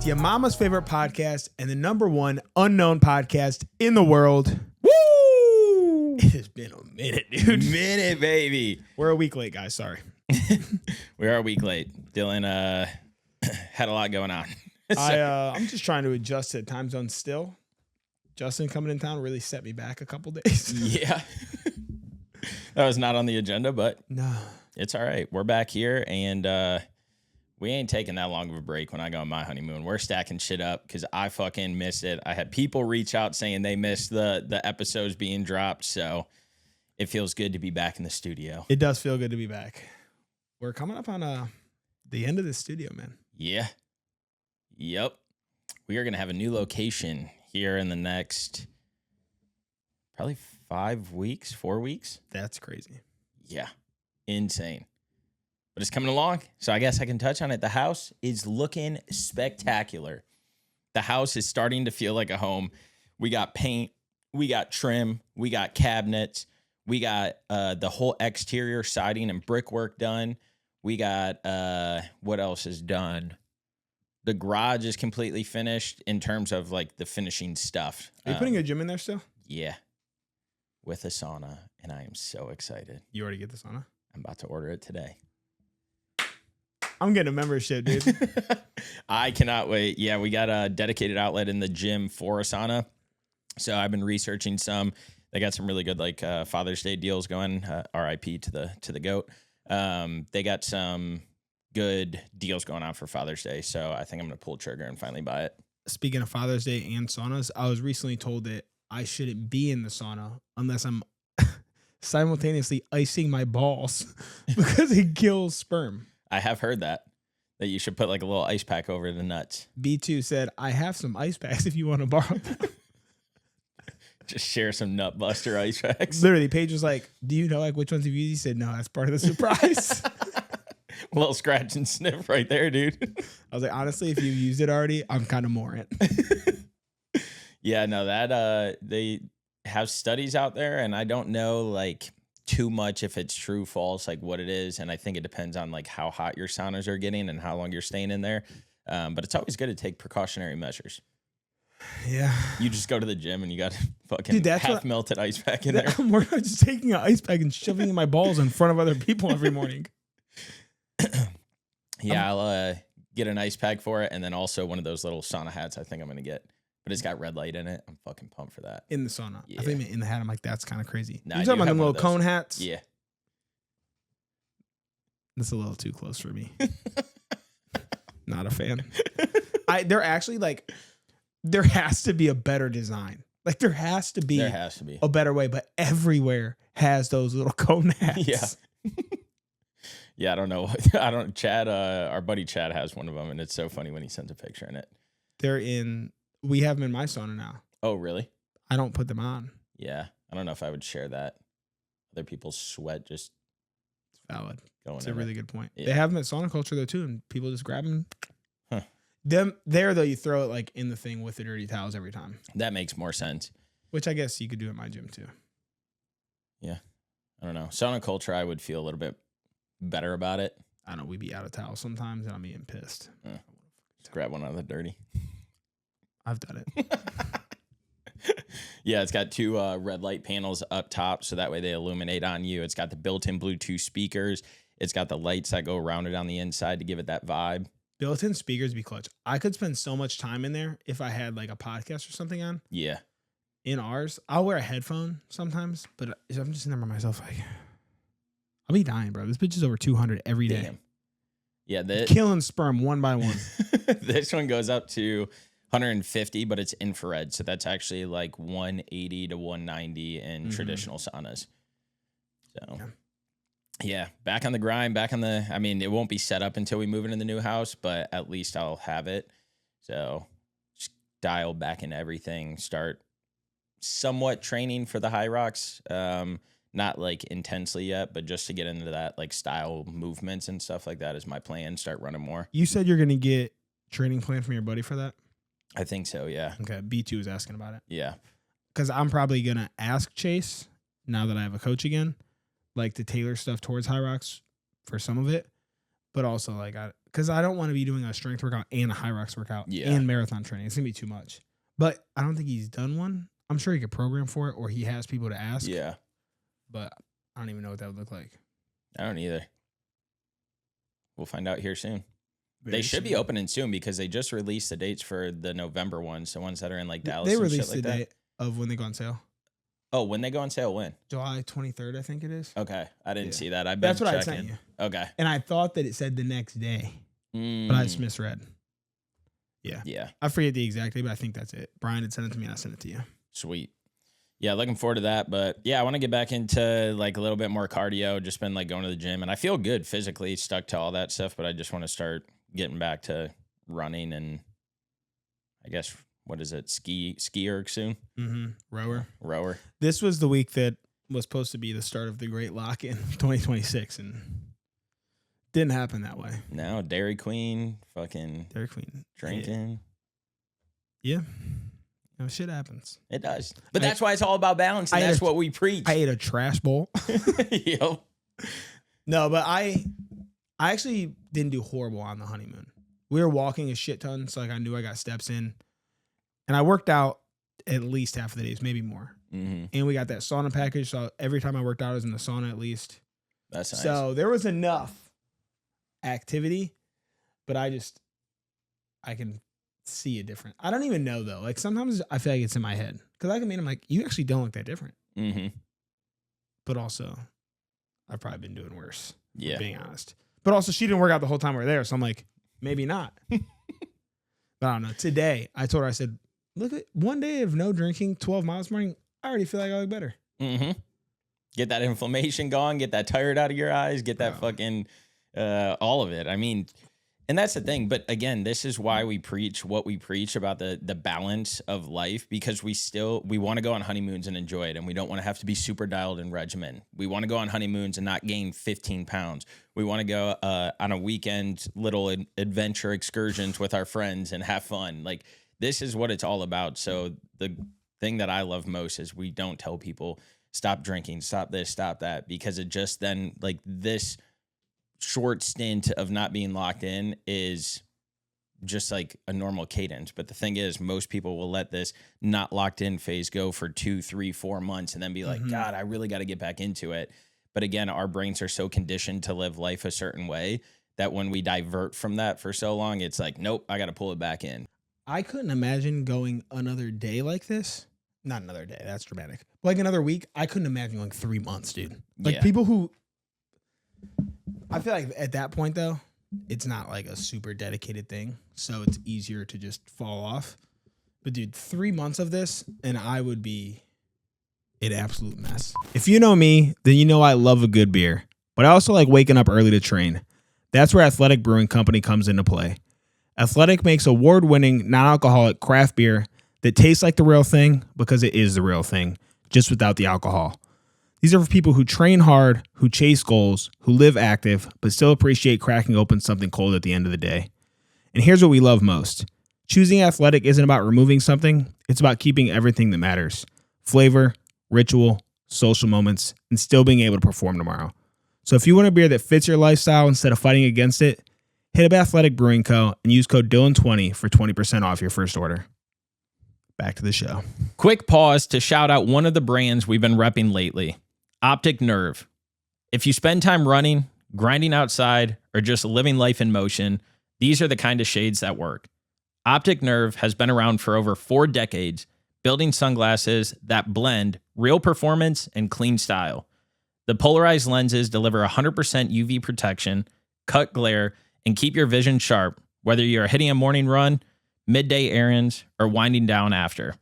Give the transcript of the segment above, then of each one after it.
to your mama's favorite podcast and the #1 unknown podcast in the world. Woo! It has been a minute, dude. Minute, baby. We're a week late, guys. Sorry. We are a week late. Dylan had a lot going on. I'm just trying to adjust to the time zone still. Justin coming in town really set me back a couple days. Yeah. That was not on the agenda, but No. it's all right. We're back here, and we ain't taking that long of a break when I go on my honeymoon. We're stacking shit up because I fucking missed it. I had people reach out saying they missed the episodes being dropped, so it feels good to be back in the studio. It does feel good to be back. We're coming up on the end of the studio, man. Yeah. Yep. We are going to have a new location here in the next probably 4 weeks. That's crazy. Yeah. Insane. But it's coming along, so I guess I can touch on it. The house is looking spectacular. The house is starting to feel like a home. We got paint, we got trim, we got cabinets, we got the whole exterior siding and brickwork done. We got, what else is done? The garage is completely finished in terms of like the finishing stuff. Are you putting a gym in there still? Yeah. With a sauna, and I am so excited. You already get the sauna? I'm about to order it today. I'm getting a membership, dude. I cannot wait. Yeah, we got a dedicated outlet in the gym for a sauna. So I've been researching some. They got some really good like Father's Day deals going. RIP to the GOAT. They got some good deals going on for Father's Day. So I think I'm going to pull trigger and finally buy it. Speaking of Father's Day and saunas, I was recently told that I shouldn't be in the sauna unless I'm simultaneously icing my balls because it kills sperm. I have heard that you should put like a little ice pack over the nuts. B2 said, I have some ice packs if you want to borrow them. Just share some nut buster ice packs. Literally, Paige was like, do you know like which ones you've used? He said, no, that's part of the surprise. A little scratch and sniff right there, dude. I was like, honestly, if you've used it already, I'm kind of more in. Yeah, no, that they have studies out there, and I don't know like too much if it's true, false, like what it is. And I think it depends on like how hot your saunas are getting and how long you're staying in there. But it's always good to take precautionary measures. Yeah. You just go to the gym and you got fucking half melted ice pack in there. I'm worried about just taking an ice pack and shoving in my balls in front of other people every morning. Yeah, I'll get an ice pack for it, and then also one of those little sauna hats I think I'm going to get. But it's got red light in it. I'm fucking pumped for that. In the sauna. Yeah. I think in the hat, I'm like, that's kind of crazy. Nah, you talking about them little cone hats? Yeah. That's a little too close for me. Not a fan. They're actually like, there has to be a better design. Like there has to be a better way, but everywhere has those little cone hats. Yeah. Yeah, I don't know. Chad, our buddy Chad has one of them, and it's so funny when he sends a picture in it. We have them in my sauna now. Oh, really? I don't put them on. Yeah. I don't know if I would share that. Other people's sweat just it's valid. Going It's a really good point. Yeah. They have them at sauna culture though too, and people just grab them. Huh. Them there though, you throw it like in the thing with the dirty towels every time. That makes more sense. Which I guess you could do at my gym too. Yeah. I don't know. Sauna culture, I would feel a little bit better about it. I know we'd be out of towels sometimes and I'm getting pissed. Just grab one out of the dirty. I've done it. Yeah, it's got two red light panels up top, so that way they illuminate on you. It's got the built-in Bluetooth speakers. It's got the lights that go around it on the inside to give it that vibe. Built-in speakers be clutch. I could spend so much time in there if I had like a podcast or something on. Yeah. In ours, I'll wear a headphone sometimes, but I'm just in there by myself like, I'll be dying, bro. This bitch is over 200 every day. Damn. Yeah, killing sperm one by one. This one goes up to 150, but it's infrared, so that's actually like 180 to 190 in traditional saunas. So, yeah, back on the grind, I mean, it won't be set up until we move into the new house, but at least I'll have it. So, just dial back into everything, start somewhat training for the high rocks. Not like intensely yet, but just to get into that like style movements and stuff like that is my plan. Start running more. You said you're going to get training plan from your buddy for that? I think so, yeah. Okay, B2 is asking about it. Yeah. Because I'm probably going to ask Chase, now that I have a coach again, like to tailor stuff towards high rocks for some of it. But also, like, because I don't want to be doing a strength workout and a high rocks workout and marathon training. It's going to be too much. But I don't think he's done one. I'm sure he could program for it, or he has people to ask. Yeah. But I don't even know what that would look like. I don't either. We'll find out here soon. Very they should soon. be opening soon because they just released the dates for the November ones, the ones that are in like Dallas. They and released shit like the that. date of when they go on sale. Oh, when they go on sale, when? July 23rd, I think it is. Okay, I didn't see that. That's what I sent you. Okay, and I thought that it said the next day, but I just misread. Yeah. I forget the exact date, but I think that's it. Brian had sent it to me, and I sent it to you. Sweet. Yeah, looking forward to that. But yeah, I want to get back into like a little bit more cardio. Just been like going to the gym, and I feel good physically, stuck to all that stuff. But I just want to start getting back to running and I guess what is it? Ski erg soon. Rower. This was the week that was supposed to be the start of the great lock in 2026, and didn't happen that way. No, Dairy Queen, drinking. Yeah. Shit happens. It does. But that's why it's all about balance, and that's what we preach. I ate a trash bowl. Yep. No, but I actually didn't do horrible on the honeymoon. We were walking a shit ton, so like I knew I got steps in. And I worked out at least half of the days, maybe more. Mm-hmm. And we got that sauna package, so every time I worked out, I was in the sauna at least. That's nice. So there was enough activity, but I can see it different. I don't even know though. Like sometimes I feel like it's in my head because I can mean I'm like, you actually don't look that different. Mm-hmm. But also, I've probably been doing worse. Yeah, being honest. But also, she didn't work out the whole time we were there, so I'm like, maybe not. But I don't know. Today, I told her, I said, look at one day of no drinking, 12 miles this morning. I already feel like I look better. Mm-hmm. Get that inflammation gone. Get that tired out of your eyes. Get that fucking all of it. I mean. And that's the thing. But again, this is why we preach what we preach about the balance of life, because we want to go on honeymoons and enjoy it. And we don't want to have to be super dialed in regimen. We want to go on honeymoons and not gain 15 pounds. We want to go on a weekend little adventure excursions with our friends and have fun. Like this is what it's all about. So the thing that I love most is we don't tell people stop drinking, stop this, stop that, because it just then like this short stint of not being locked in is just like a normal cadence. But the thing is, most people will let this not locked in phase go for 2, 3, 4 months and then be like, God, I really got to get back into it. But again, our brains are so conditioned to live life a certain way that when we divert from that for so long, it's like, nope, I got to pull it back in. I couldn't imagine going another day like this. Not another day. That's dramatic. Like another week. I couldn't imagine going 3 months, dude. Like people who, I feel like at that point, though, it's not like a super dedicated thing. So it's easier to just fall off. But, dude, 3 months of this, and I would be an absolute mess. If you know me, then you know I love a good beer. But I also like waking up early to train. That's where Athletic Brewing Company comes into play. Athletic makes award-winning, non-alcoholic craft beer that tastes like the real thing because it is the real thing, just without the alcohol. These are for people who train hard, who chase goals, who live active, but still appreciate cracking open something cold at the end of the day. And here's what we love most. Choosing Athletic isn't about removing something. It's about keeping everything that matters. Flavor, ritual, social moments, and still being able to perform tomorrow. So if you want a beer that fits your lifestyle instead of fighting against it, hit up Athletic Brewing Co. and use code Dylan20 for 20% off your first order. Back to the show. Quick pause to shout out one of the brands we've been repping lately. Optic Nerve. If you spend time running, grinding outside, or just living life in motion, these are the kind of shades that work. Optic Nerve has been around for over 4 decades, building sunglasses that blend real performance and clean style. The polarized lenses deliver 100% UV protection, cut glare, and keep your vision sharp, whether you're hitting a morning run, midday errands, or winding down after.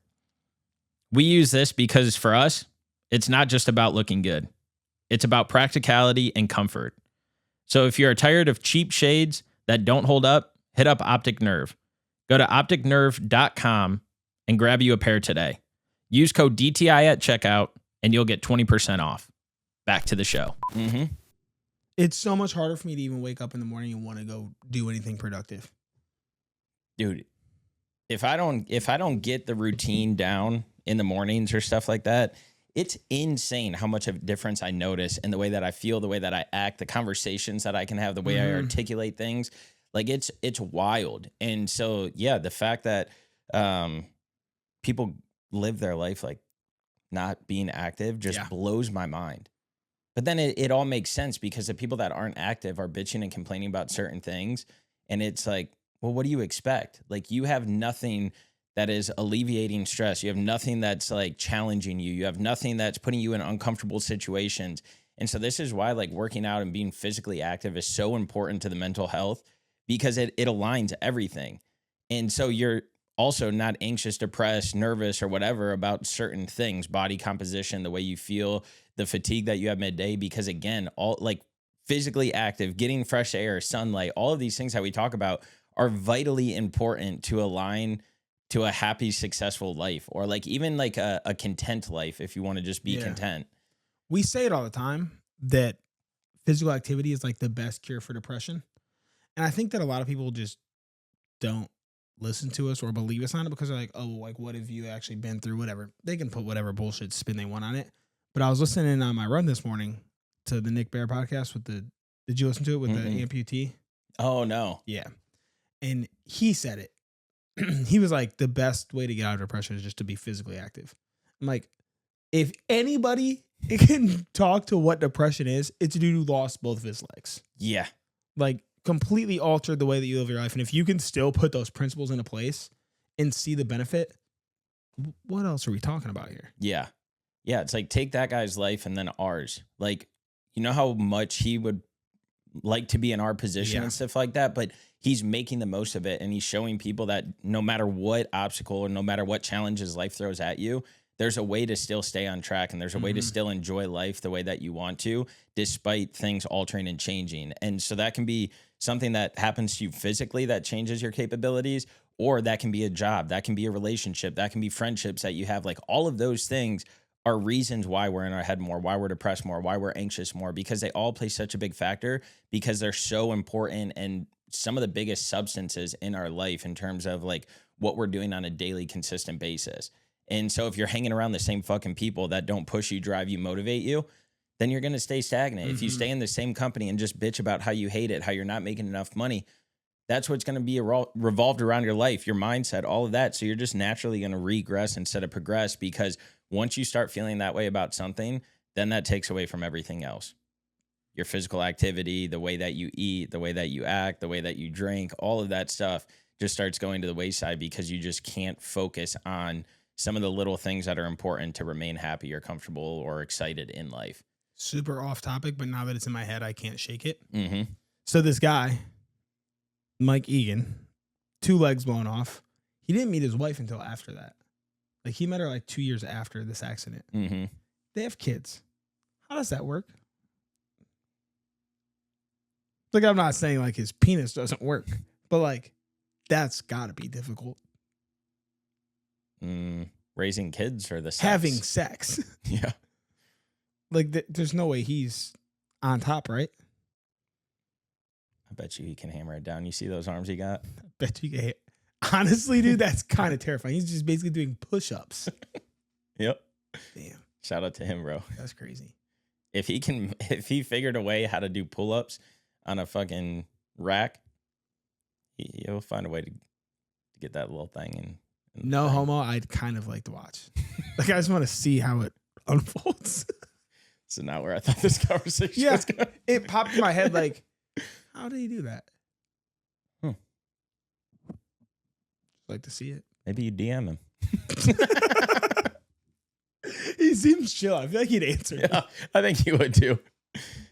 We use this because for us, it's not just about looking good. It's about practicality and comfort. So if you're tired of cheap shades that don't hold up, hit up Optic Nerve. Go to opticnerve.com and grab you a pair today. Use code DTI at checkout and you'll get 20% off. Back to the show. It's so much harder for me to even wake up in the morning and want to go do anything productive. Dude, if I don't get the routine down in the mornings or stuff like that, it's insane how much of a difference I notice in the way that I feel, the way that I act, the conversations that I can have, the way I articulate things. Like it's wild. And so, yeah, the fact that people live their life like not being active just blows my mind. But then it all makes sense because the people that aren't active are bitching and complaining about certain things. And it's like, well, what do you expect? Like you have nothing that is alleviating stress. You have nothing that's like challenging you. You have nothing that's putting you in uncomfortable situations. And so this is why like working out and being physically active is so important to the mental health because it aligns everything. And so you're also not anxious, depressed, nervous, or whatever about certain things, body composition, the way you feel, the fatigue that you have midday, because again, all like physically active, getting fresh air, sunlight, all of these things that we talk about are vitally important to align to a happy, successful life, or like even like a content life if you want to just be content. We say it all the time that physical activity is like the best cure for depression. And I think that a lot of people just don't listen to us or believe us on it because they're like, oh, like what have you actually been through? Whatever. They can put whatever bullshit spin they want on it. But I was listening on my run this morning to the Nick Bear podcast with did you listen to it with the amputee? Oh, no. Yeah. And he said it. He was like, the best way to get out of depression is just to be physically active. I'm like, if anybody can talk to what depression is, it's a dude who lost both of his legs. Yeah. Like completely altered the way that you live your life. And if you can still put those principles into place and see the benefit, what else are we talking about here? Yeah. Yeah. It's like take that guy's life and then ours. Like, you know how much he would like to be in our position and stuff like that, but he's making the most of it. And he's showing people that no matter what obstacle or no matter what challenges life throws at you, there's a way to still stay on track and there's a way to still enjoy life the way that you want to, despite things altering and changing. And so that can be something that happens to you physically that changes your capabilities, or that can be a job, that can be a relationship, that can be friendships that you have. Like all of those things are reasons why we're in our head more, why we're depressed more, why we're anxious more, because they all play such a big factor because they're so important and some of the biggest substances in our life in terms of like what we're doing on a daily consistent basis. And so if you're hanging around the same fucking people that don't push you, drive you, motivate you, then you're going to stay stagnant. If you stay in the same company and just bitch about how you hate it, how you're not making enough money, that's what's going to be revolved around your life, your mindset, all of that. So you're just naturally going to regress instead of progress, because once you start feeling that way about something, then that takes away from everything else. Your physical activity, the way that you eat, the way that you act, the way that you drink, all of that stuff just starts going to the wayside because you just can't focus on some of the little things that are important to remain happy or comfortable or excited in life. Super off topic, but now that it's in my head, I can't shake it. Mm-hmm. So this guy, Mike Egan, 2 legs blown off. He didn't meet his wife until after that. Like he met her like 2 years after this accident. Mm-hmm. They have kids. How does that work? Like I'm not saying like his penis doesn't work, but like that's gotta be difficult. Raising kids or the sex? Having sex. Yeah. Like there's no way he's on top, right? I bet you he can hammer it down. You see those arms he got? I bet you can. Honestly, dude, that's kind of terrifying. He's just basically doing push-ups. Yep. Damn. Shout out to him, bro. That's crazy. If he figured a way how to do pull-ups on a fucking rack, he'll find a way to get that little thing in. No homo, I'd kind of like to watch. Like I just want to see how it unfolds. So now where I thought this conversation was going. It popped in my head like, how did he do that? Like to see it. Maybe you DM him. He seems chill. I feel like he'd answer. Yeah, I think he would too.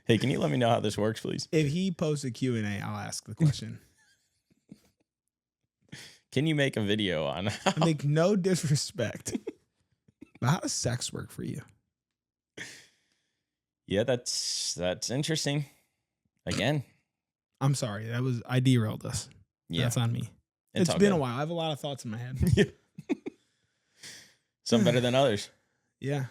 Hey, can you let me know how this works, please? If he posts a Q&A, I'll ask the question. Can you make a video on how? I make no disrespect. But how does sex work for you? Yeah, that's interesting. Again. I'm sorry. I derailed us. Yeah. That's on me. It's been a while. I have a lot of thoughts in my head. Yeah. Some better than others. Yeah.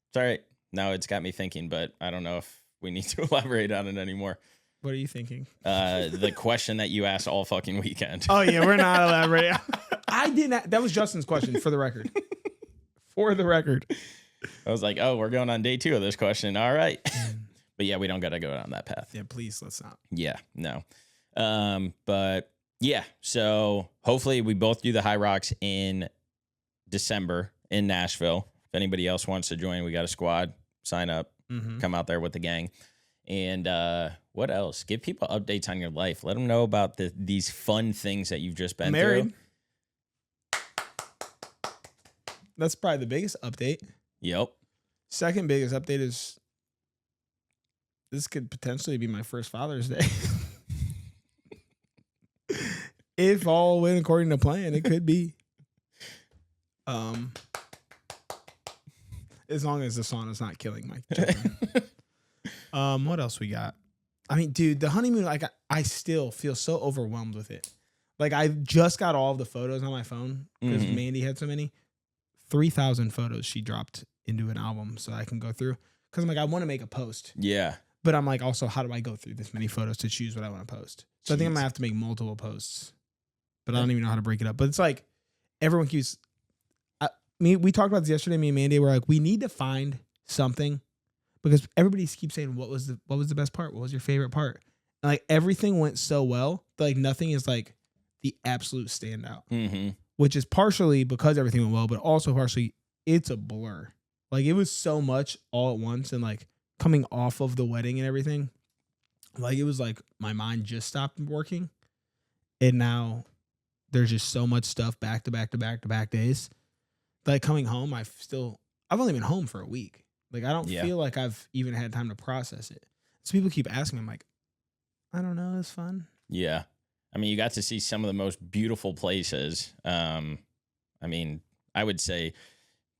It's all right. Now it's got me thinking, but I don't know if we need to elaborate on it anymore. What are you thinking? The question that you asked all fucking weekend. Oh, yeah. We're not elaborating. I didn't. That was Justin's question, for the record. For the record. I was like, oh, we're going on day 2 of this question. All right. But yeah, we don't got to go down that path. Yeah, please, let's not. Yeah, no. But yeah, so hopefully we both do the High Rocks in December in Nashville. If anybody else wants to join, we got a squad. Sign up, come out there with the gang. And what else? Give people updates on your life. Let them know about these fun things that you've just been Married. through. That's probably the biggest update. Yep. Second biggest update is this could potentially be my first Father's Day. If all went according to plan, it could be. As long as the sauna's not killing my children. What else we got? I mean, dude, the honeymoon, like I still feel so overwhelmed with it. Like I just got all of the photos on my phone because Mandy had so many. 3,000 photos she dropped into an album so I can go through. Because I'm like, I want to make a post. Yeah. But I'm like, also, how do I go through this many photos to choose what I want to post? So I think I'm going to have to make multiple posts. But I don't even know how to break it up. But it's like, everyone keeps... we talked about this yesterday, me and Mandy. We're like, we need to find something. Because everybody keeps saying, what was the best part? What was your favorite part? And like, everything went so well. That like, nothing is like the absolute standout. Mm-hmm. Which is partially because everything went well, but also partially it's a blur. Like it was so much all at once, and like coming off of the wedding and everything, like it was like my mind just stopped working, and now there's just so much stuff back to back to back to back days. Like coming home, I've only been home for a week. Like I don't feel like I've even had time to process it. So people keep asking me, I'm like, I don't know, it's fun. Yeah. I mean, you got to see some of the most beautiful places. I mean, I would say,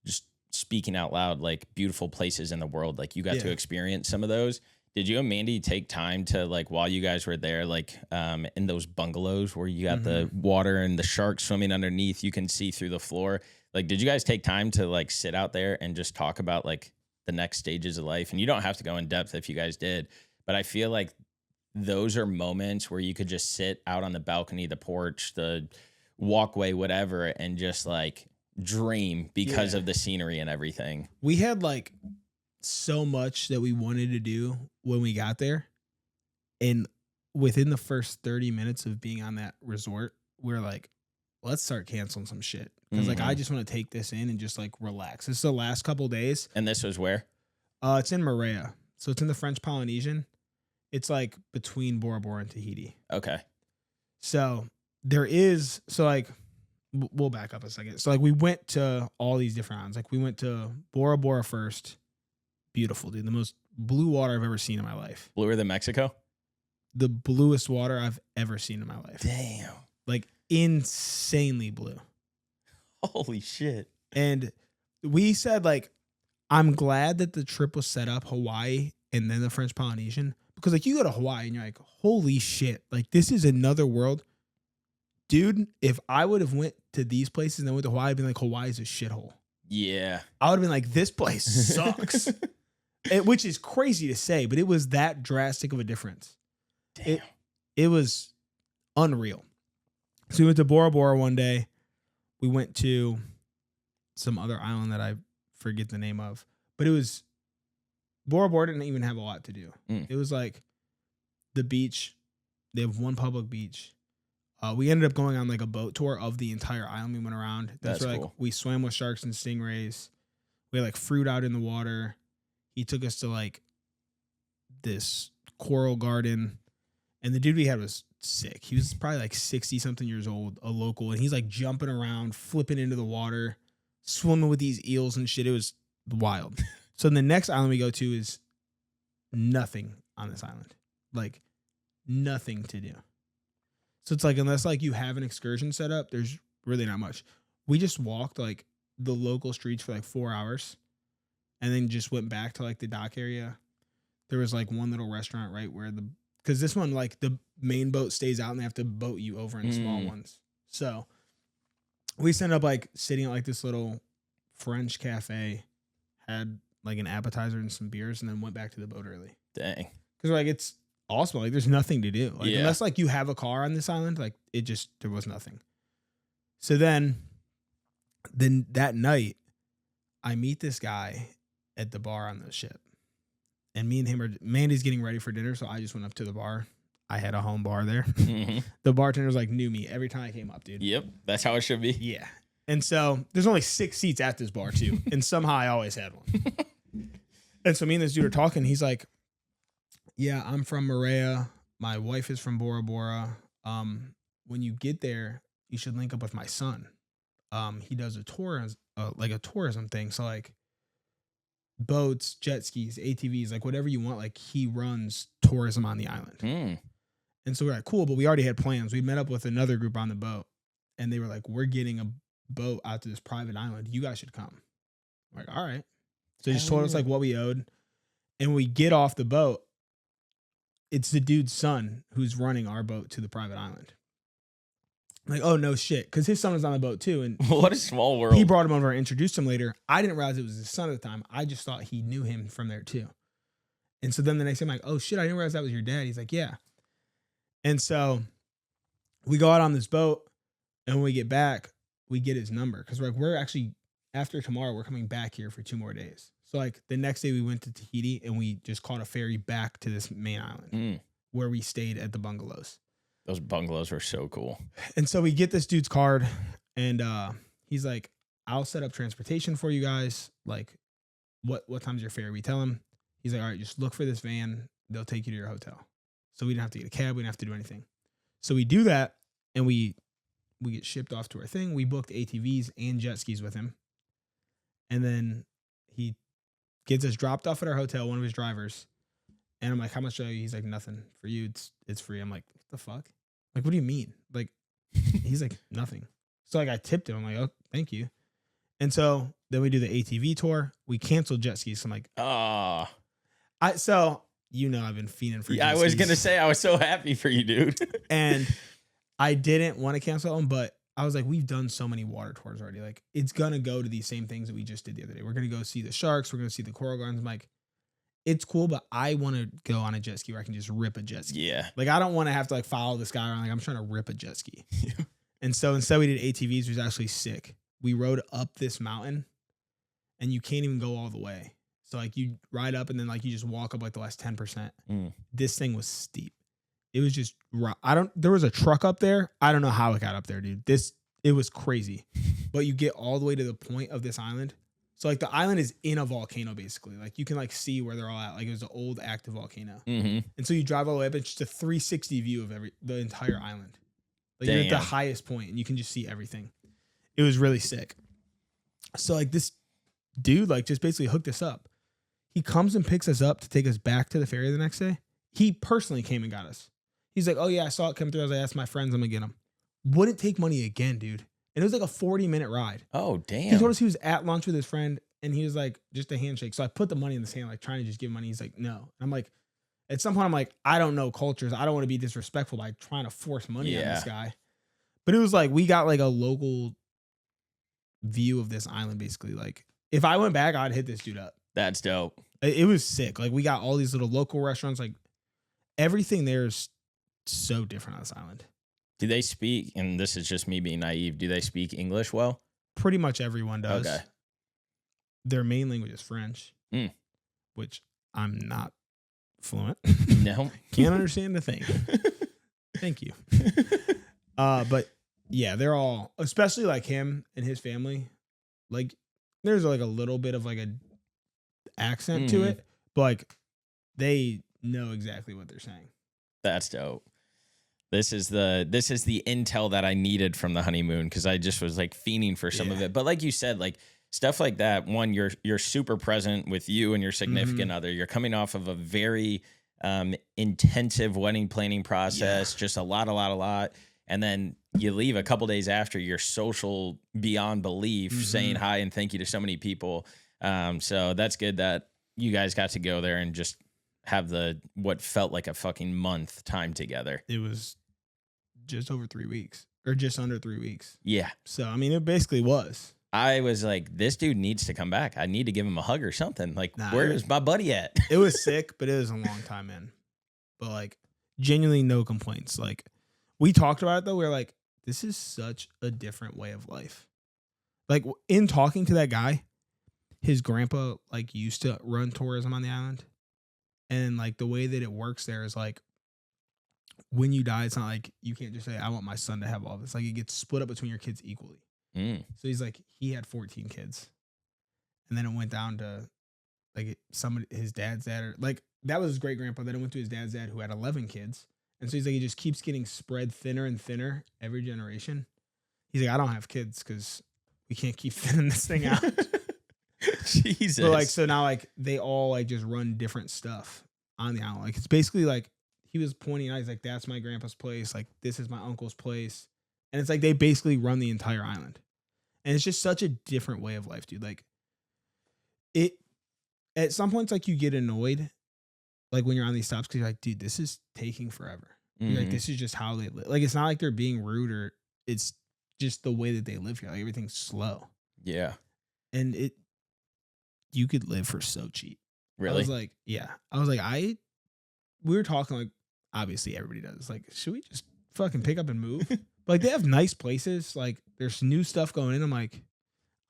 just speaking out loud, like beautiful places in the world, like you got to experience some of those. Did you and Mandy take time to like, while you guys were there, like in those bungalows where you got the water and the sharks swimming underneath, you can see through the floor. Like, did you guys take time to like sit out there and just talk about like the next stages of life? And you don't have to go in depth if you guys did, but I feel like those are moments where you could just sit out on the balcony, the porch, the walkway, whatever, and just like dream because of the scenery and everything. We had like so much that we wanted to do when we got there. And within the first 30 minutes of being on that resort, we're like, let's start canceling some shit. Because like, I just want to take this in and just like relax. This is the last couple days. And this was where? It's in Moorea. So it's in the French Polynesian. It's like between Bora Bora and Tahiti. Okay. So there is, so like, we'll back up a second. So like we went to all these different islands. Like we went to Bora Bora first. Beautiful, dude. The most blue water I've ever seen in my life. Bluer than Mexico? The bluest water I've ever seen in my life. Damn. Like insanely blue. Holy shit. And we said like, I'm glad that the trip was set up Hawaii and then the French Polynesian. Because like you go to Hawaii and you're like, holy shit, like this is another world. Dude, if I would have went to these places and then went to Hawaii, I'd be like, Hawaii's a shithole. Yeah. I would have been like, this place sucks. Which is crazy to say, but it was that drastic of a difference. Damn. It was unreal. So we went to Bora Bora one day. We went to some other island that I forget the name of. But it was, Bora Bora didn't even have a lot to do. It was like the beach. They have one public beach. We ended up going on like a boat tour of the entire island. We went around. That's where, cool. Like we swam with sharks and stingrays. We had like fruit out in the water. He took us to like this coral garden. And the dude we had was sick. He was probably like 60 something years old, a local. And he's like jumping around, flipping into the water, swimming with these eels and shit. It was wild. So the next island we go to is nothing on this island. Like nothing to do. So it's like, unless like you have an excursion set up, there's really not much. We just walked like the local streets for like 4 hours and then just went back to like the dock area. There was like one little restaurant right where because this one, like the main boat stays out and they have to boat you over in small ones. So we ended up like sitting at like this little French cafe, had like an appetizer and some beers, and then went back to the boat early. Dang. Because like it's awesome. Like there's nothing to do. Like unless like you have a car on this island, like there was nothing. So then that night, I meet this guy at the bar on the ship. And me and him Mandy's getting ready for dinner, so I just went up to the bar. I had a home bar there. Mm-hmm. The bartenders like knew me every time I came up, dude. Yep, that's how it should be. Yeah. And so there's only 6 seats at this bar too. And somehow I always had one. And so me and this dude are talking. He's like, yeah, I'm from Maria. My wife is from Bora Bora. When you get there, you should link up with my son. He does a tour, like a tourism thing. So like boats, jet skis, ATVs, like whatever you want. Like he runs tourism on the island. Mm. And so we're like, cool, but we already had plans. We met up with another group on the boat, and they were like, we're getting a boat out to this private island. You guys should come. I'm like, all right. So they just told us like what we owed. And we get off the boat. It's the dude's son who's running our boat to the private island. I'm like, oh, no shit. Because his son was on the boat too. And what a small world. He brought him over and introduced him later. I didn't realize it was his son at the time. I just thought he knew him from there too. And so then the next day I'm like, oh shit, I didn't realize that was your dad. He's like, yeah. And so we go out on this boat, and when we get back, we get his number. Because we're actually, after tomorrow, we're coming back here for 2 more days. So like the next day we went to Tahiti, and we just caught a ferry back to this main island where we stayed at the bungalows. Those bungalows were so cool. And so we get this dude's card, and he's like, I'll set up transportation for you guys. Like, what time's your ferry? We tell him. He's like, all right, just look for this van. They'll take you to your hotel. So we didn't have to get a cab. We didn't have to do anything. So we do that, and we get shipped off to our thing. We booked ATVs and jet skis with him. And then he gets us dropped off at our hotel, one of his drivers. And I'm like, how much are you? He's like, nothing. For you, it's free. I'm like, what the fuck? Like, what do you mean? Like, he's like, nothing. So like I tipped him. I'm like, oh, thank you. And so then we do the ATV tour. We canceled jet skis. So I'm like, so you know I've been fiending for jet skis. I was going to say, I was so happy for you, dude. And I didn't want to cancel them, but I was like, we've done so many water tours already. Like, it's going to go to these same things that we just did the other day. We're going to go see the sharks. We're going to see the coral gardens. I'm like, it's cool, but I want to go on a jet ski where I can just rip a jet ski. Yeah. Like, I don't want to have to like follow this guy around. Like, I'm trying to rip a jet ski. And so instead we did ATVs, which was actually sick. We rode up this mountain, and you can't even go all the way. So like you ride up, and then like you just walk up like the last 10%. This thing was steep. It was just, there was a truck up there. I don't know how it got up there, dude. It was crazy. But you get all the way to the point of this island. So like the island is in a volcano, basically. Like you can like see where they're all at. Like it was an old active volcano. And so you drive all the way up, and it's just a 360 view of the entire island. Like you're at the highest point, and you can just see everything. It was really sick. So like this dude like just basically hooked us up. He comes and picks us up to take us back to the ferry the next day. He personally came and got us. He's like, oh yeah, I saw it come through. I asked my friends, I'm gonna get him. Wouldn't take money again, dude. And it was like a 40-minute ride. Oh, damn. He told us he was at lunch with his friend, and he was like, just a handshake. So I put the money in his hand, like trying to just give money. He's like, no. And I'm like, at some point, I'm like, I don't know cultures. I don't want to be disrespectful by trying to force money on this guy. But it was like, we got like a local view of this island, basically. Like, if I went back, I'd hit this dude up. That's dope. It was sick. Like, we got all these little local restaurants. Like, everything there is so different on this island. Do they speak, and this is just me being naive, do they speak English well? Pretty much everyone does. Okay. Their main language is French, which I'm not fluent. No. Can't understand a thing. Thank you. But yeah, they're all, especially like him and his family, like there's like a little bit of like a accent to it, but like they know exactly what they're saying. That's dope. This is the intel that I needed from the honeymoon, because I just was like fiending for some of it. But like you said, like stuff like that, one, you're super present with you and your significant other. You're coming off of a very intensive wedding planning process, just a lot. And then you leave a couple days after, you're social beyond belief, saying hi and thank you to so many people. So that's good that you guys got to go there and just have what felt like a fucking month time together. It was just over 3 weeks, or just under 3 weeks. Yeah. So, I mean, it basically was. I was like, this dude needs to come back. I need to give him a hug or something. Like, where is my buddy at? It was sick, but it was a long time in. But like, genuinely no complaints. Like, we talked about it though. We were like, this is such a different way of life. Like, in talking to that guy, his grandpa like used to run tourism on the island. And like the way that it works there is like, when you die, it's not like you can't just say, I want my son to have all this. Like, it gets split up between your kids equally. So he's like, he had 14 kids. And then it went down to like his dad's dad, or like that was his great grandpa. Then it went to his dad's dad who had 11 kids. And so he's like, he just keeps getting spread thinner and thinner every generation. He's like, I don't have kids because we can't keep thinning this thing out. Jesus. But like, so now like they all like just run different stuff on the island. Like it's basically like he was pointing out, he's like, that's my grandpa's place. Like this is my uncle's place. And it's like they basically run the entire island. And it's just such a different way of life, dude. Like it, at some points, like you get annoyed, like when you're on these stops, because you're like, dude, this is taking forever. You're like, this is just how they live. Like it's not like they're being rude, or it's just the way that they live here. Like everything's slow. Yeah. And you could live for so cheap. Really? I was like, yeah. I was like, we were talking like, obviously everybody does. Like, should we just fucking pick up and move? Like they have nice places. Like there's new stuff going in. I'm like,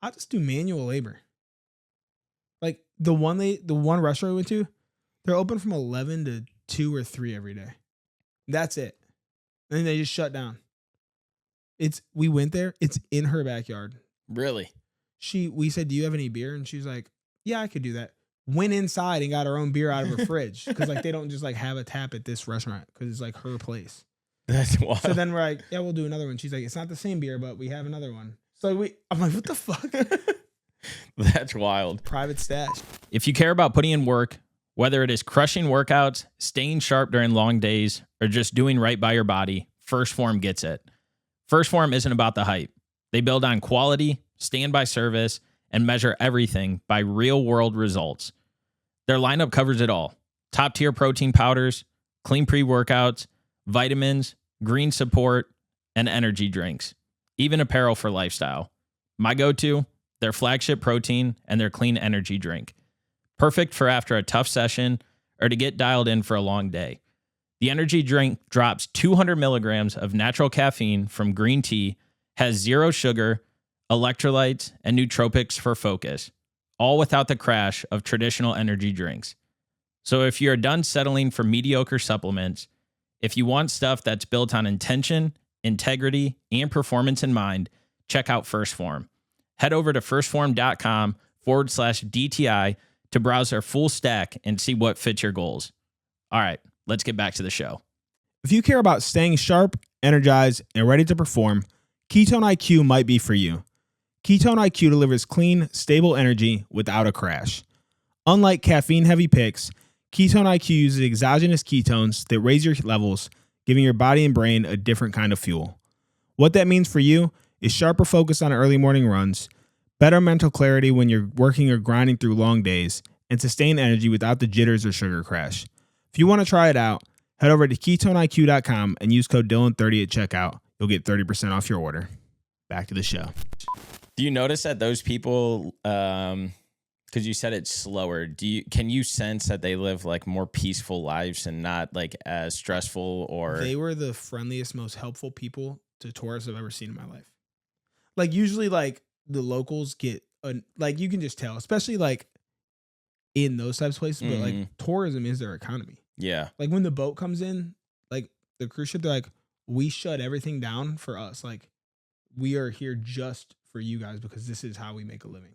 I'll just do manual labor. Like the one restaurant we went to, they're open from 11 to 2 or 3 every day. That's it. And then they just shut down. We went there. It's in her backyard. Really? We said, do you have any beer? And she's like, yeah, I could do that. Went inside and got her own beer out of her fridge. Cause like they don't just like have a tap at this restaurant. Cause it's like her place. That's wild. So then we're like, yeah, we'll do another one. She's like, it's not the same beer, but we have another one. So I'm like, what the fuck? That's wild. Private stash. If you care about putting in work, whether it is crushing workouts, staying sharp during long days, or just doing right by your body, First Form gets it. First Form isn't about the hype. They build on quality, stand by service, and measure everything by real-world results. Their lineup covers it all. Top-tier protein powders, clean pre-workouts, vitamins, green support, and energy drinks. Even apparel for lifestyle. My go-to, their flagship protein and their clean energy drink. Perfect for after a tough session or to get dialed in for a long day. The energy drink drops 200 milligrams of natural caffeine from green tea, has 0 sugar, electrolytes, and nootropics for focus, all without the crash of traditional energy drinks. So if you're done settling for mediocre supplements, if you want stuff that's built on intention, integrity, and performance in mind, check out First Form. Head over to firstform.com/DTI to browse their full stack and see what fits your goals. All right, let's get back to the show. If you care about staying sharp, energized, and ready to perform, Ketone IQ might be for you. Ketone IQ delivers clean, stable energy without a crash. Unlike caffeine-heavy picks, Ketone IQ uses exogenous ketones that raise your levels, giving your body and brain a different kind of fuel. What that means for you is sharper focus on early morning runs, better mental clarity when you're working or grinding through long days, and sustained energy without the jitters or sugar crash. If you want to try it out, head over to KetoneIQ.com and use code Dylan30 at checkout. You'll get 30% off your order. Back to the show. Do you notice that those people, because you said it's slower, can you sense that they live like more peaceful lives and not like as stressful? Or they were the friendliest, most helpful people to tourists I've ever seen in my life. Like usually like the locals get like you can just tell, especially like in those types of places, but like tourism is their economy. Yeah. Like when the boat comes in, like the cruise ship, they're like, we shut everything down for us. Like we are here just for you guys because this is how we make a living.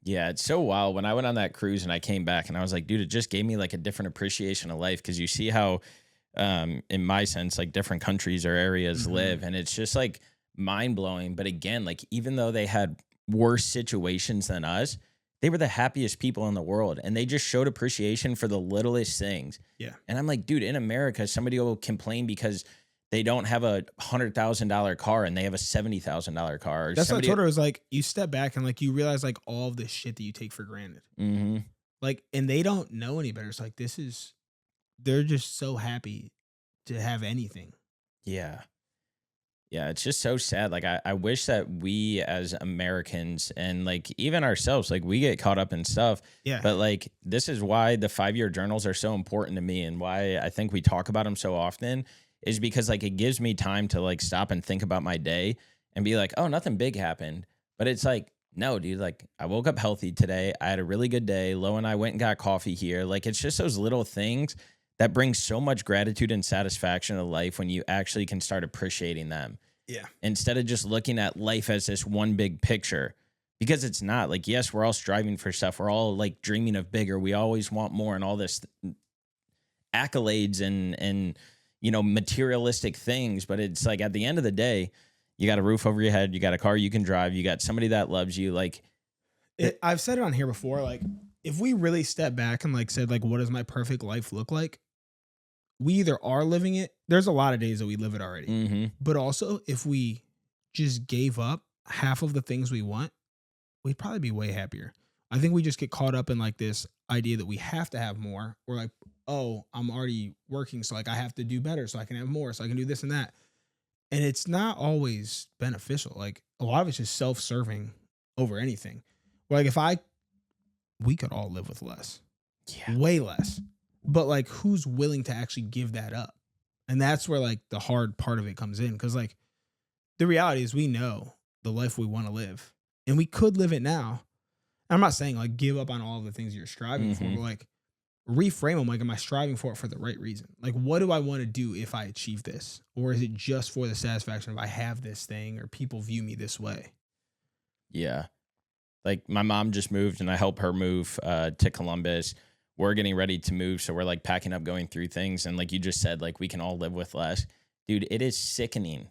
Yeah, it's so wild. When I went on that cruise and I came back and I was like, dude, it just gave me like a different appreciation of life, because you see how, in my sense, like different countries or areas live, and it's just like mind blowing. But again, like even though they had worse situations than us, they were the happiest people in the world, and they just showed appreciation for the littlest things. Yeah. And I'm like, dude, in America, somebody will complain because they don't have a $100,000 car and they have a $70,000 car. That's what I told her. It was like, you step back and like, you realize like all of this shit that you take for granted. Like, and they don't know any better. It's like, they're just so happy to have anything. Yeah. Yeah. It's just so sad. Like, I wish that we as Americans and like even ourselves, like we get caught up in stuff. Yeah. But like, this is why the 5-year journals are so important to me, and why I think we talk about them so often, is because like it gives me time to like stop and think about my day and be like, oh, nothing big happened. But it's like, no, dude, like I woke up healthy today. I had a really good day. Lo and I went and got coffee here. Like it's just those little things that brings so much gratitude and satisfaction to life when you actually can start appreciating them. Yeah. Instead of just looking at life as this one big picture, because it's not. Like, yes, we're all striving for stuff. We're all like dreaming of bigger. We always want more and all this accolades and materialistic things. But it's like at the end of the day, you got a roof over your head. You got a car you can drive. You got somebody that loves you. Like, I've said it on here before. Like, if we really step back and like said, like, what does my perfect life look like? We either are living it. There's a lot of days that we live it already. mm-hmm. But also, if we just gave up half of the things we want, we'd probably be way happier. I think we just get caught up in like this idea that we have to have more. We're like, oh, I'm already working, so like I have to do better so I can have more, so I can do this and that. And it's not always beneficial. Like a lot of it's just self-serving over anything. Like we could all live with less. Yeah. Way less. But like who's willing to actually give that up? And that's where like the hard part of it comes in. Cause like the reality is we know the life we want to live and we could live it now. I'm not saying like give up on all of the things you're striving for, but like reframe them. Like, am I striving for it for the right reason? Like, what do I want to do if I achieve this? Or is it just for the satisfaction of I have this thing or people view me this way? Yeah. Like my mom just moved and I helped her move to Columbus. We're getting ready to move. So we're like packing up, going through things. And like you just said, like we can all live with less. Dude, it is sickening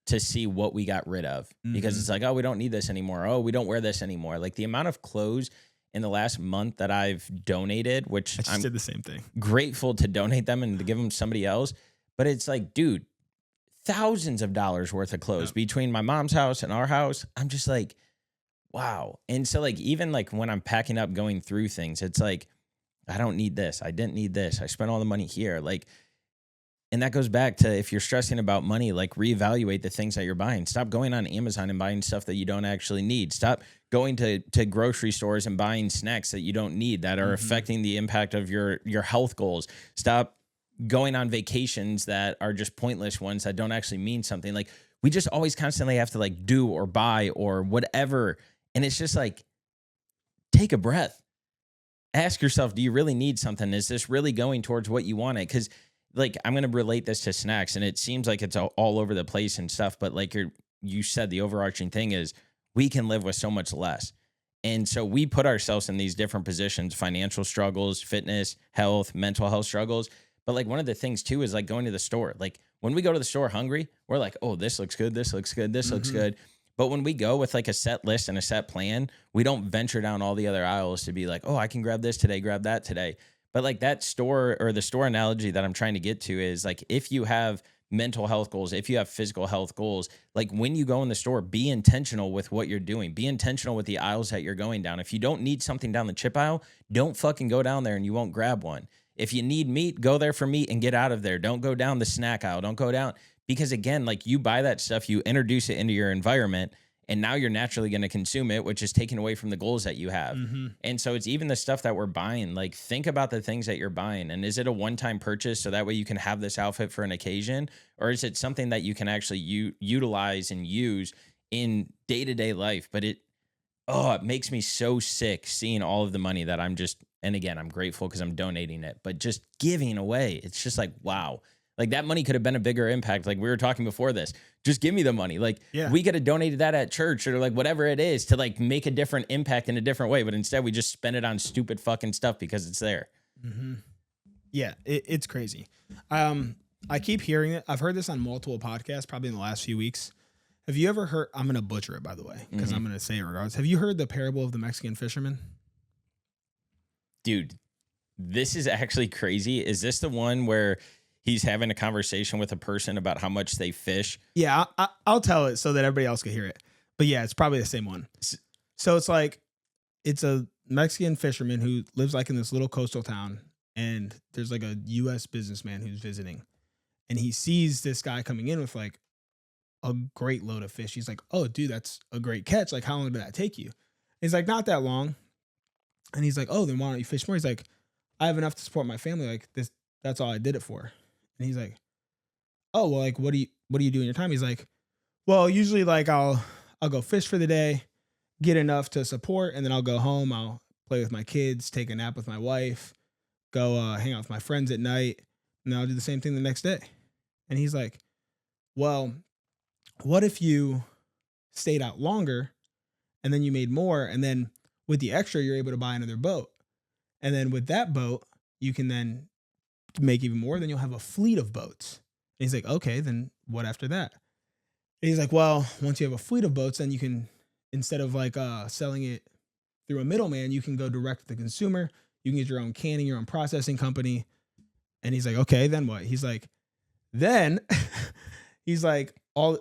to see what we got rid of because it's like, oh, we don't need this anymore. Oh, we don't wear this anymore. Like the amount of clothes in the last month that I've donated, which I just did the same thing. Grateful to donate them and to give them to somebody else. But it's like, dude, thousands of dollars worth of clothes between my mom's house and our house. I'm just like, wow. And so like, even like when I'm packing up, going through things, it's like, I don't need this. I didn't need this. I spent all the money here. Like, and that goes back to if you're stressing about money, like reevaluate the things that you're buying. Stop going on Amazon and buying stuff that you don't actually need. Stop going to grocery stores and buying snacks that you don't need that are affecting the impact of your health goals. Stop going on vacations that are just pointless ones that don't actually mean something. Like we just always constantly have to like do or buy or whatever. And it's just like, take a breath. Ask yourself, do you really need something? Is this really going towards what you wanted? Because like, I'm going to relate this to snacks and it seems like it's all over the place and stuff. But like you said, the overarching thing is we can live with so much less. And so we put ourselves in these different positions, financial struggles, fitness, health, mental health struggles. But like one of the things too is like going to the store. Like when we go to the store hungry, we're like, oh, this looks good. This looks good. This looks good. But when we go with like a set list and a set plan, we don't venture down all the other aisles to be like, oh, I can grab this today, grab that today. But like that store or the store analogy that I'm trying to get to is like, if you have mental health goals, if you have physical health goals, like when you go in the store, be intentional with what you're doing. Be intentional with the aisles that you're going down. If you don't need something down the chip aisle, don't fucking go down there and you won't grab one. If you need meat, go there for meat and get out of there. Don't go down the snack aisle. Don't go down. Because again, like you buy that stuff, you introduce it into your environment, and now you're naturally going to consume it, which is taken away from the goals that you have. And so it's even the stuff that we're buying. Like think about the things that you're buying. And is it a one-time purchase so that way you can have this outfit for an occasion? Or is it something that you can actually utilize and use in day-to-day life? But it makes me so sick seeing all of the money that I'm just, and again, I'm grateful because I'm donating it, but just giving away. It's just like, wow. Like that money could have been a bigger impact. Like we were talking before this, just give me the money. Like we could have donated that at church or like whatever it is to like make a different impact in a different way. But instead we just spend it on stupid fucking stuff because it's there. Yeah, it's crazy. I keep hearing it. I've heard this on multiple podcasts, probably in the last few weeks. Have you ever heard, I'm going to butcher it by the way, because I'm going to say it regardless. Have you heard the parable of the Mexican fisherman? Dude, this is actually crazy. Is this the one where he's having a conversation with a person about how much they fish? Yeah, I'll tell it so that everybody else can hear it. But yeah, it's probably the same one. So it's like, it's a Mexican fisherman who lives like in this little coastal town. And there's like a U.S. businessman who's visiting. And he sees this guy coming in with like a great load of fish. He's like, oh, dude, that's a great catch. Like, how long did that take you? He's like, not that long. And he's like, oh, then why don't you fish more? He's like, I have enough to support my family. Like that's all I did it for. And he's like, oh, well, like, what do you do in your time? He's like, well, usually like I'll go fish for the day, get enough to support, and then I'll go home. I'll play with my kids, take a nap with my wife, go hang out with my friends at night, and I'll do the same thing the next day. And he's like, well, what if you stayed out longer and then you made more, and then with the extra, you're able to buy another boat. And then with that boat, you can then make even more. Then you'll have a fleet of boats. And he's like, okay, then what after that? And he's like, well, once you have a fleet of boats, then you can, instead of like selling it through a middleman, you can go direct to the consumer. You can get your own canning, your own processing company. And he's like, okay, then what? He's like, then he's like,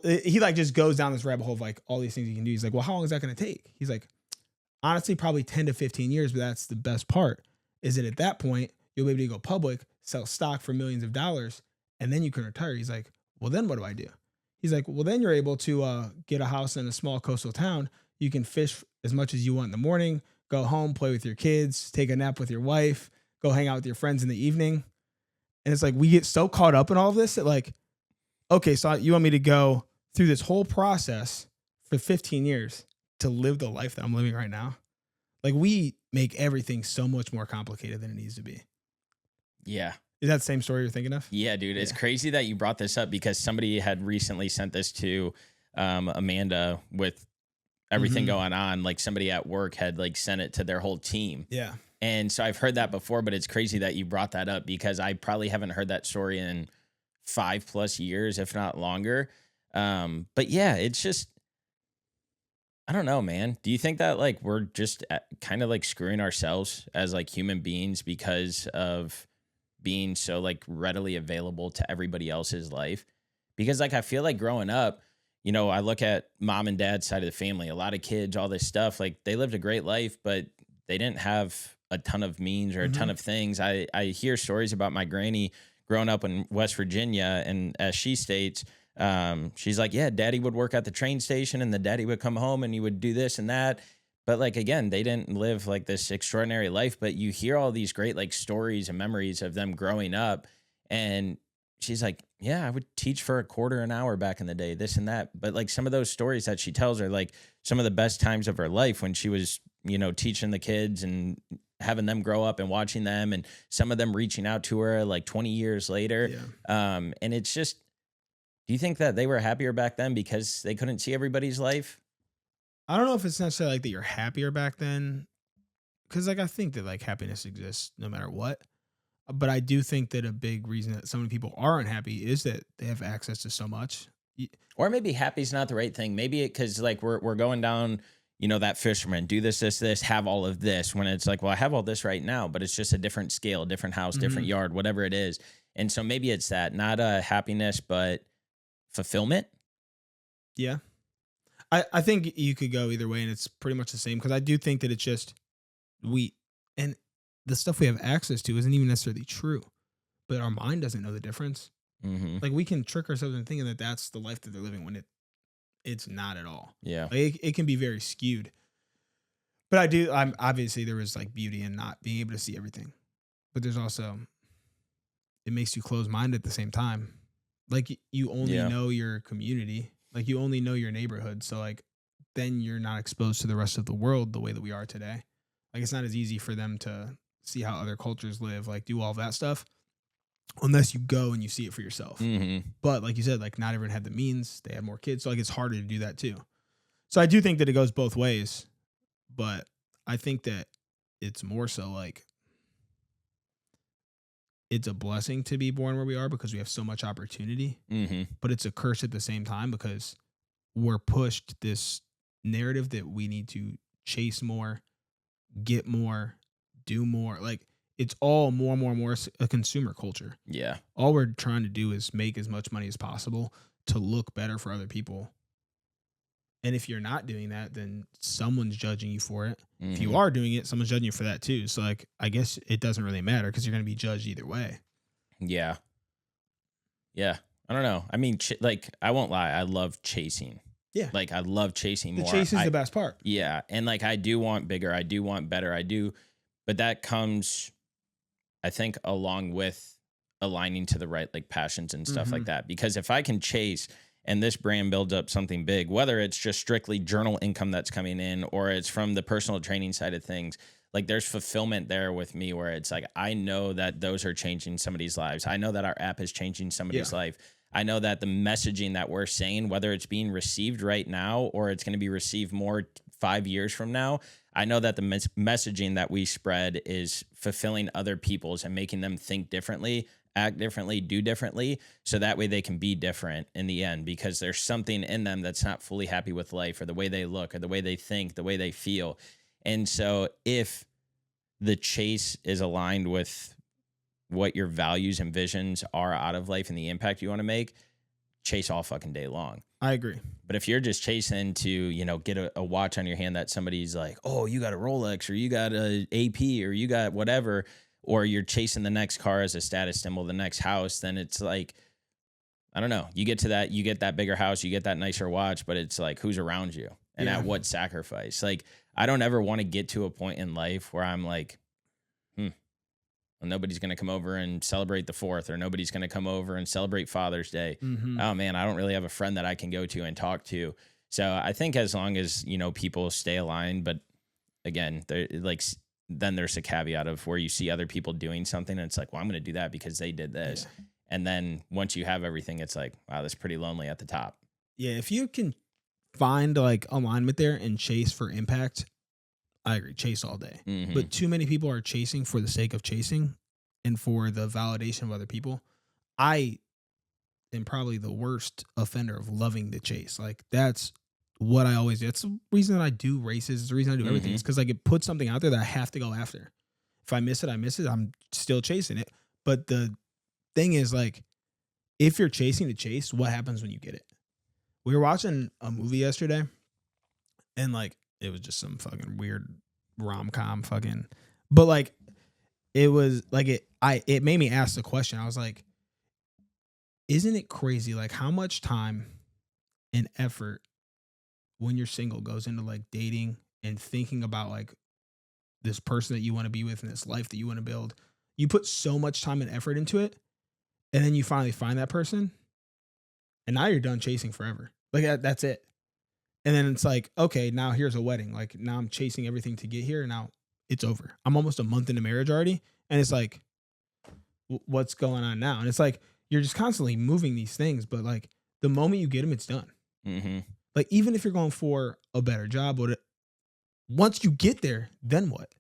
he like just goes down this rabbit hole of like all these things you can do. He's like, well, how long is that going to take? He's like, honestly, probably 10 to 15 years, but that's the best part, is that at that point, you'll be able to go public, sell stock for millions of dollars, and then you can retire. He's like, well, then what do I do? He's like, well, then you're able to get a house in a small coastal town. You can fish as much as you want in the morning, go home, play with your kids, take a nap with your wife, go hang out with your friends in the evening. And it's like, we get so caught up in all of this that like, okay, so you want me to go through this whole process for 15 years to live the life that I'm living right now? Like, we make everything so much more complicated than it needs to be. Yeah. Is that the same story you're thinking of? Yeah, dude. It's crazy that you brought this up because somebody had recently sent this to Amanda with everything going on. Like, somebody at work had like sent it to their whole team. Yeah. And so I've heard that before, but it's crazy that you brought that up because I probably haven't heard that story in 5+ years, if not longer. But yeah, it's just, I don't know, man. Do you think that like we're just kind of like screwing ourselves as like human beings because of being so like readily available to everybody else's life? Because like I feel like growing up, you know, I look at mom and dad's side of the family, a lot of kids, all this stuff, like they lived a great life, but they didn't have a ton of means or a ton of things. I hear stories about my granny growing up in West Virginia, and as she states, she's like, yeah, daddy would work at the train station and the daddy would come home and he would do this and that. But like, again, they didn't live like this extraordinary life, but you hear all these great like stories and memories of them growing up. And she's like, yeah, I would teach for $25 an hour back in the day, this and that. But like some of those stories that she tells are like some of the best times of her life when she was, you know, teaching the kids and having them grow up and watching them, and some of them reaching out to her like 20 years later. Yeah. And it's just, do you think that they were happier back then because they couldn't see everybody's life? I don't know if it's necessarily like that you're happier back then, because like I think that like happiness exists no matter what. But I do think that a big reason that so many people are unhappy is that they have access to so much. Or maybe happy's not the right thing. Maybe because like we're going down, you know, that fisherman, do this, have all of this, when it's like, well, I have all this right now, but it's just a different scale, different house, different yard, whatever it is. And so maybe it's that, not happiness, but fulfillment. Yeah. I think you could go either way, and it's pretty much the same, because I do think that it's just and the stuff we have access to isn't even necessarily true, but our mind doesn't know the difference. Like, we can trick ourselves into thinking that that's the life that they're living when it's not at all. Yeah. Like, it can be very skewed. But I'm obviously there is like beauty in not being able to see everything, but there's also, it makes you close-minded at the same time. Like, you only know your community, like you only know your neighborhood. So like, then you're not exposed to the rest of the world the way that we are today. Like, it's not as easy for them to see how other cultures live, like do all of that stuff, unless you go and you see it for yourself. But like you said, like not everyone had the means, they had more kids. So like, it's harder to do that too. So I do think that it goes both ways, but I think that it's more so like, it's a blessing to be born where we are because we have so much opportunity, but it's a curse at the same time because we're pushed this narrative that we need to chase more, get more, do more. Like, it's all more a consumer culture. Yeah. All we're trying to do is make as much money as possible to look better for other people. And if you're not doing that, then someone's judging you for it. If you are doing it, someone's judging you for that too. So like, I guess it doesn't really matter because you're going to be judged either way. Yeah. Yeah. I don't know. I mean, like, I won't lie. I love chasing. Yeah. Like, I love chasing more. The chase is the best part. Yeah. And like, I do want bigger. I do want better. But that comes, I think, along with aligning to the right, like, passions and stuff like that. Because if I can chase and this brand builds up something big, whether it's just strictly journal income that's coming in or it's from the personal training side of things, like there's fulfillment there with me where it's like, I know that those are changing somebody's lives. I know that our app is changing somebody's life. I know that the messaging that we're saying, whether it's being received right now or it's going to be received more 5 years from now, I know that the messaging that we spread is fulfilling other people's and making them think differently, act differently, do differently, so that way they can be different in the end, because there's something in them that's not fully happy with life or the way they look or the way they think, the way they feel. And so if the chase is aligned with what your values and visions are out of life and the impact you want to make, chase all fucking day long. I agree. But if you're just chasing to, you know, get a watch on your hand that somebody's like, oh, you got a Rolex or you got a AP or you got whatever, or you're chasing the next car as a status symbol, the next house, then it's like, I don't know. You get to that, you get that bigger house, you get that nicer watch, but it's like, who's around you and at what sacrifice? Like, I don't ever want to get to a point in life where I'm like, well, nobody's going to come over and celebrate the 4th, or nobody's going to come over and celebrate Father's Day. Oh man, I don't really have a friend that I can go to and talk to. So I think as long as, you know, people stay aligned, but again, like, then there's a caveat of where you see other people doing something and it's like, well, I'm going to do that because they did this. Yeah. And then once you have everything, it's like, wow, that's pretty lonely at the top. Yeah. If you can find like alignment there and chase for impact, I agree. Chase all day. But too many people are chasing for the sake of chasing and for the validation of other people. I am probably the worst offender of loving the chase. Like, that's what I always do. It's the reason that I do races. It's the reason I do everything. It's because like it puts something out there that I have to go after. If I miss it, I miss it. I'm still chasing it. But the thing is, like, if you're chasing to chase, what happens when you get it? We were watching a movie yesterday, and like, it was just some fucking weird rom-com fucking, but like, it was like, it made me ask the question. I was like, isn't it crazy? Like, how much time and effort when you're single goes into like dating and thinking about like this person that you want to be with and this life that you want to build. You put so much time and effort into it, and then you finally find that person, and now you're done chasing forever. Like, that's it. And then it's like, okay, now here's a wedding. Like, now I'm chasing everything to get here. And now it's over. I'm almost a month into marriage already. And it's like, what's going on now? And it's like, you're just constantly moving these things. But like, the moment you get them, it's done. Like, even if you're going for a better job, once you get there, then what?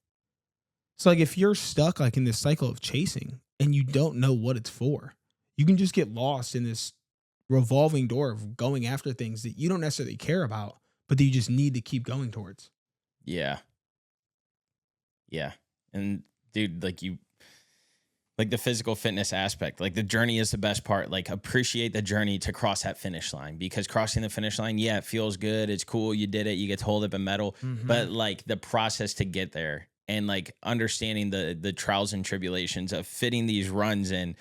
So like, if you're stuck like in this cycle of chasing and you don't know what it's for, you can just get lost in this revolving door of going after things that you don't necessarily care about, but that you just need to keep going towards. Yeah. And dude, like the physical fitness aspect, like the journey is the best part. Like, appreciate the journey to cross that finish line, because crossing the finish line, yeah, it feels good. It's cool. You did it. You get to hold up a medal, but like the process to get there and like understanding the trials and tribulations of fitting these runs in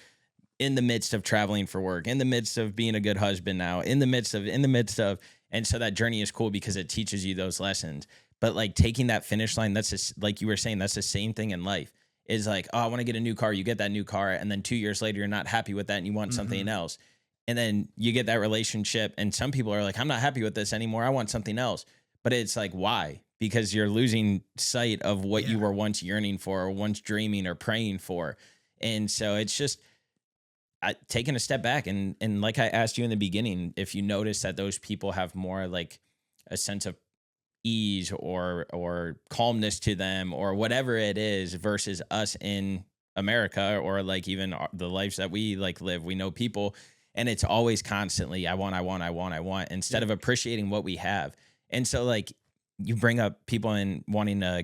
the midst of traveling for work, in the midst of being a good husband now, in the midst of, and so that journey is cool because it teaches you those lessons. But like taking that finish line, that's just, like you were saying, that's the same thing in life. Is like, oh, I want to get a new car. You get that new car, and then 2 years later, you're not happy with that, and you want something else. And then you get that relationship, and some people are like, I'm not happy with this anymore. I want something else. But it's like, why? Because you're losing sight of what you were once yearning for, or once dreaming or praying for. And so it's just taking a step back. And like I asked you in the beginning, if you notice that those people have more like a sense of ease or calmness to them or whatever it is versus us in America, or like even the lives that we like live, we know people, and it's always constantly, I want, instead of appreciating what we have. And so like you bring up people in wanting a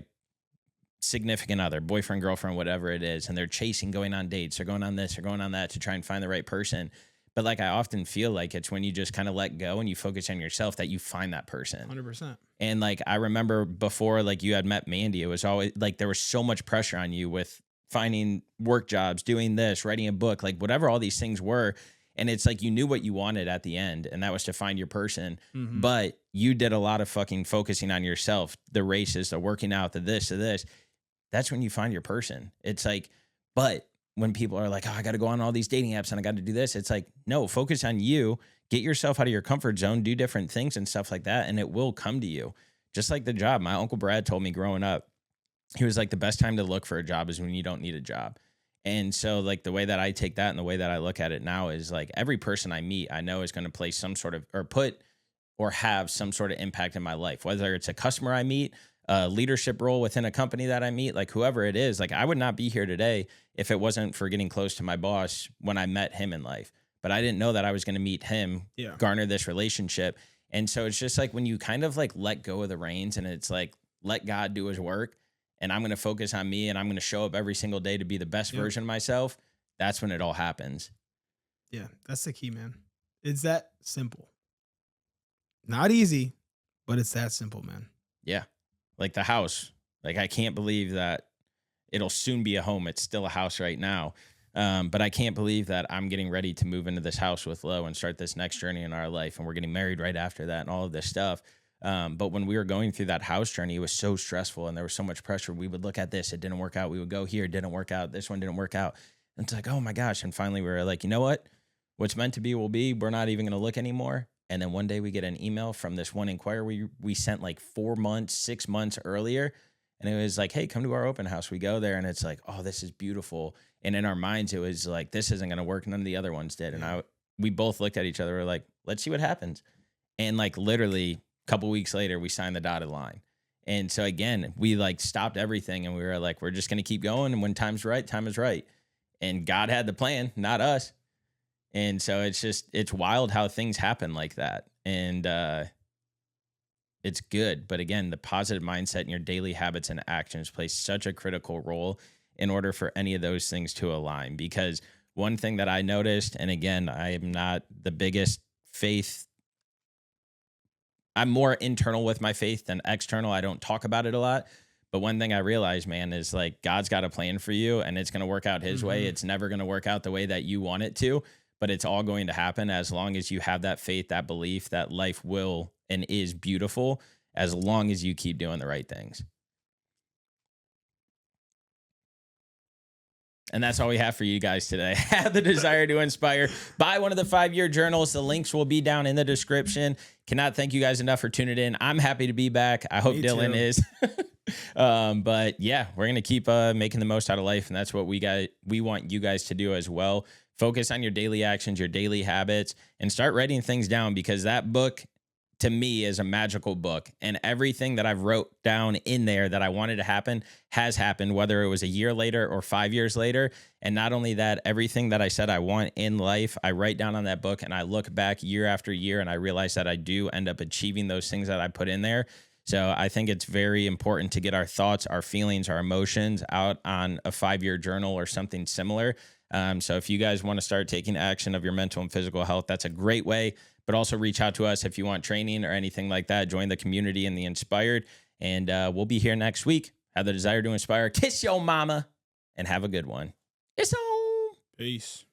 significant other, boyfriend, girlfriend, whatever it is, and they're chasing, going on dates or going on this or going on that to try and find the right person. But like, I often feel like it's when you just kind of let go and you focus on yourself that you find that person. 100%. And like, I remember before, like you had met Mandy, it was always like, there was so much pressure on you with finding work jobs, doing this, writing a book, like whatever all these things were. And it's like, you knew what you wanted at the end, and that was to find your person. But you did a lot of fucking focusing on yourself, the races, the working out, the this, the this. That's when you find your person. It's like, but when people are like, oh, I got to go on all these dating apps and I got to do this, it's like, no, focus on you, get yourself out of your comfort zone, do different things and stuff like that, and it will come to you. Just like the job. My Uncle Brad told me growing up, he was like, the best time to look for a job is when you don't need a job. And so like the way that I take that and the way that I look at it now is like every person I meet, I know is going to play some sort of, or put, or have some sort of impact in my life, whether it's a customer I meet, a leadership role within a company that I meet, like whoever it is. Like I would not be here today if it wasn't for getting close to my boss when I met him in life. But I didn't know that I was going to meet him, garner this relationship. And so it's just like when you kind of like let go of the reins and it's like, let God do his work and I'm going to focus on me and I'm going to show up every single day to be the best version of myself. That's when it all happens. Yeah, that's the key, man. It's that simple. Not easy, but it's that simple, man. Yeah. Like the house. Like I can't believe that it'll soon be a home. It's still a house right now. But I can't believe that I'm getting ready to move into this house with Lo and start this next journey in our life. And we're getting married right after that and all of this stuff. But when we were going through that house journey, it was so stressful and there was so much pressure. We would look at this. It didn't work out. We would go here. It didn't work out. This one didn't work out. And it's like, oh my gosh. And finally we were like, you know what? What's meant to be will be. We're not even going to look anymore. And then one day we get an email from this one inquiry we sent like 4 months, 6 months earlier. And it was like, hey, come to our open house. We go there and it's like, oh, this is beautiful. And in our minds, it was like, this isn't going to work. None of the other ones did. And we both looked at each other. We're like, let's see what happens. And like literally a couple weeks later, we signed the dotted line. And so again, we like stopped everything and we were like, we're just going to keep going. And when time's right, time is right. And God had the plan, not us. And so it's wild how things happen like that. And it's good. But again, the positive mindset and your daily habits and actions play such a critical role in order for any of those things to align. Because one thing that I noticed, and again, I am not the biggest faith. I'm more internal with my faith than external. I don't talk about it a lot. But one thing I realized, man, is like God's got a plan for you and it's going to work out his way. It's never going to work out the way that you want it to, but it's all going to happen as long as you have that faith, that belief that life will and is beautiful as long as you keep doing the right things. And that's all we have for you guys today. Have the desire to inspire. Buy one of the 5-year journals. The links will be down in the description. Cannot thank you guys enough for tuning in. I'm happy to be back. I hope Dylan is. But yeah, we're going to keep making the most out of life. And that's what we want you guys to do as well. Focus on your daily actions, your daily habits, and start writing things down because that book to me is a magical book, and everything that I've wrote down in there that I wanted to happen has happened, whether it was a year later or 5 years later. And not only that, everything that I said I want in life, I write down on that book and I look back year after year and I realize that I do end up achieving those things that I put in there. So I think it's very important to get our thoughts, our feelings, our emotions out on a 5-year journal or something similar. So if you guys want to start taking action of your mental and physical health, that's a great way. But also reach out to us if you want training or anything like that. Join the community and the inspired. And we'll be here next week. Have the desire to inspire. Kiss your mama and have a good one. It's on. Peace.